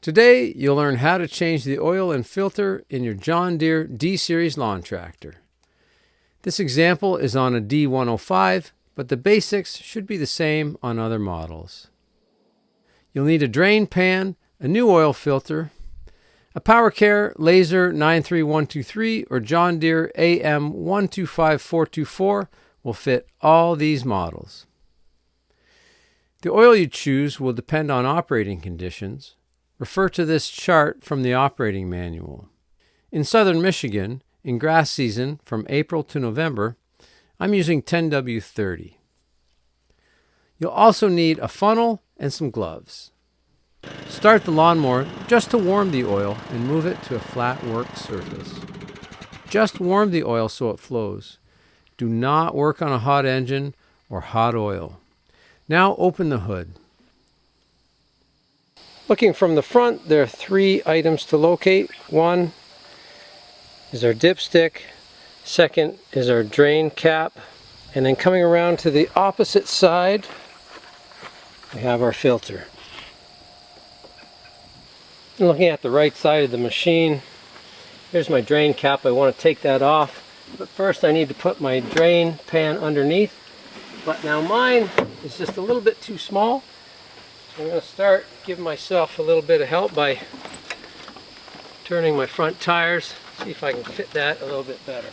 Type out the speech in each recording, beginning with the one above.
Today, you'll learn how to change the oil and filter in your John Deere D-Series lawn tractor. This example is on a D105, but the basics should be the same on other models. You'll need a drain pan, a new oil filter, a PowerCare Laser 93123 or John Deere AM 125424 will fit all these models. The oil you choose will depend on operating conditions. Refer to this chart from the operating manual. In southern Michigan, in grass season from April to November, I'm using 10W30. You'll also need a funnel and some gloves. Start the lawnmower just to warm the oil and move it to a flat work surface. Just warm the oil so it flows. Do not work on a hot engine or hot oil. Now open the hood. Looking from the front, there are 3 items to locate. One is our dipstick, second is our drain cap, and then coming around to the opposite side, we have our filter. And looking at the right side of the machine, here's my drain cap. I want to take that off, but first I need to put my drain pan underneath. But now mine is just a little bit too small. I'm going to start giving myself a little bit of help by turning my front tires, see if I can fit that a little bit better.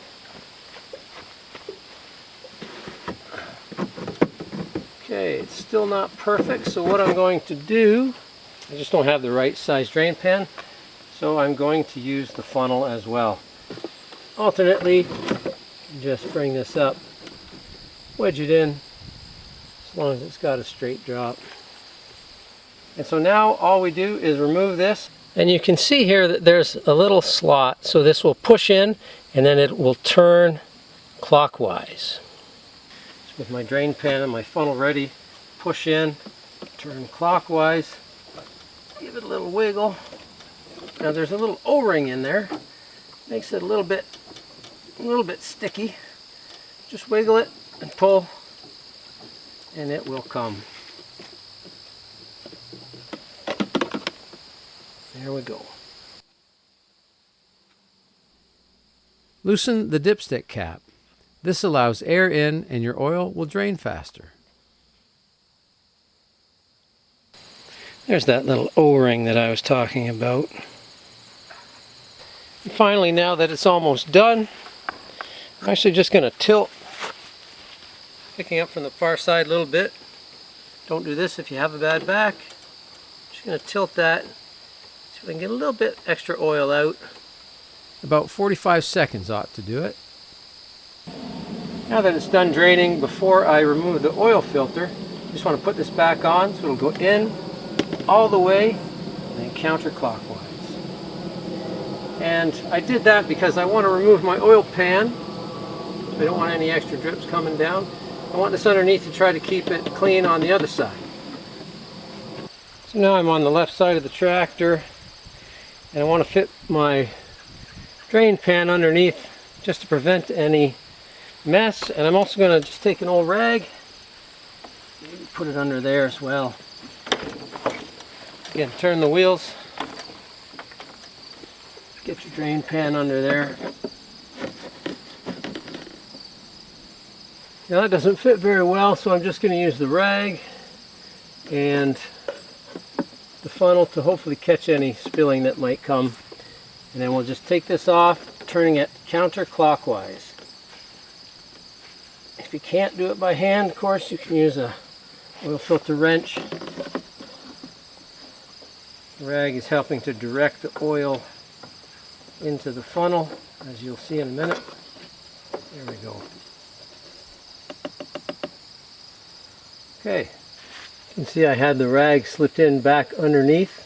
Okay, it's still not perfect, so what I'm going to do, I just don't have the right size drain pan, so I'm going to use the funnel as well. Alternately, just bring this up, wedge it in, as long as it's got a straight drop. And so now all we do is remove this, and you can see here that there's a little slot, so this will push in and then it will turn clockwise. So with my drain pan and my funnel ready, push in, turn clockwise, give it a little wiggle. Now there's a little O-ring in there, makes it a little bit sticky. Just wiggle it and pull and it will come. There we go. Loosen the dipstick cap. This allows air in and your oil will drain faster. There's that little O-ring that I was talking about. And finally, now that it's almost done, I'm actually just going to tilt, picking up from the far side a little bit. Don't do this if you have a bad back. Just going to tilt that so I can get a little bit extra oil out. About 45 seconds ought to do it. Now that it's done draining, before I remove the oil filter, I just want to put this back on so it'll go in all the way and then counterclockwise. And I did that because I want to remove my oil pan. I don't want any extra drips coming down. I want this underneath to try to keep it clean on the other side. So now I'm on the left side of the tractor, and I want to fit my drain pan underneath just to prevent any mess. And I'm also going to just take an old rag, maybe put it under there as well. Again, turn the wheels, get your drain pan under there. Now that doesn't fit very well, so I'm just going to use the rag and the funnel to hopefully catch any spilling that might come. And then we'll just take this off, turning it counterclockwise. If you can't do it by hand, of course, you can use a oil filter wrench. The rag is helping to direct the oil into the funnel, as you'll see in a minute. There we go. Okay, you can see I had the rag slipped in back underneath,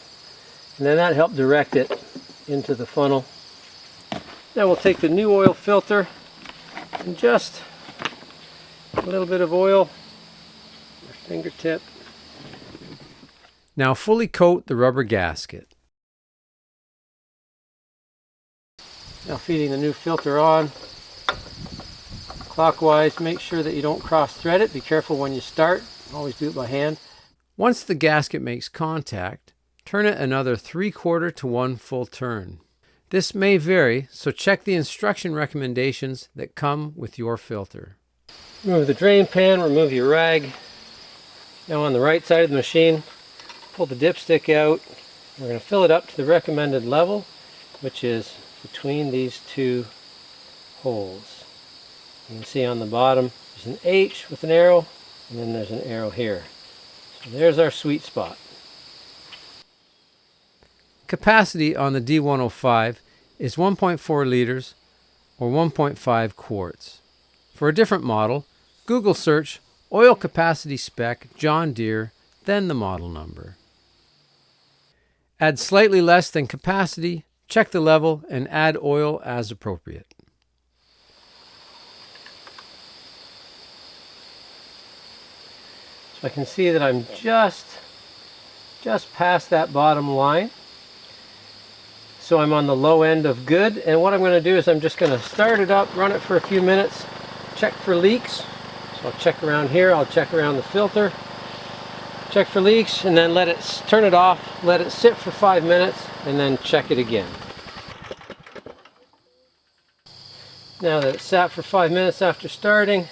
and then that helped direct it into the funnel. Now we'll take the new oil filter and just a little bit of oil, your fingertip. Now fully coat the rubber gasket. Now feeding the new filter on clockwise. Make sure that you don't cross thread it. Be careful when you start. Always do it by hand. Once the gasket makes contact, turn it another 3/4 to 1 full turn. This may vary, so check the instruction recommendations that come with your filter. Remove the drain pan, remove your rag. Now on the right side of the machine, pull the dipstick out. We're going to fill it up to the recommended level, which is between these two holes. You can see on the bottom there's an H with an arrow, and then there's an arrow here. So there's our sweet spot. Capacity on the D105 is 1.4 liters or 1.5 quarts. For a different model, Google search oil capacity spec John Deere, then the model number. Add slightly less than capacity, check the level, and add oil as appropriate. So I can see that I'm just past that bottom line. So I'm on the low end of good, and what I'm going to do is I'm just going to start it up, run it for a few minutes, check for leaks. So I'll check around here, I'll check around the filter, check for leaks, and then turn it off, let it sit for 5 minutes, and then check it again. Now that it's sat for 5 minutes after starting,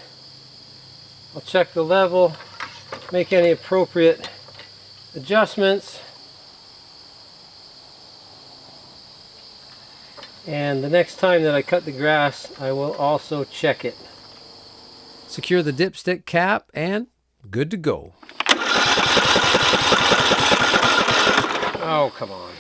I'll check the level, make any appropriate adjustments. And the next time that I cut the grass, I will also check it. Secure the dipstick cap and good to go. Oh, come on.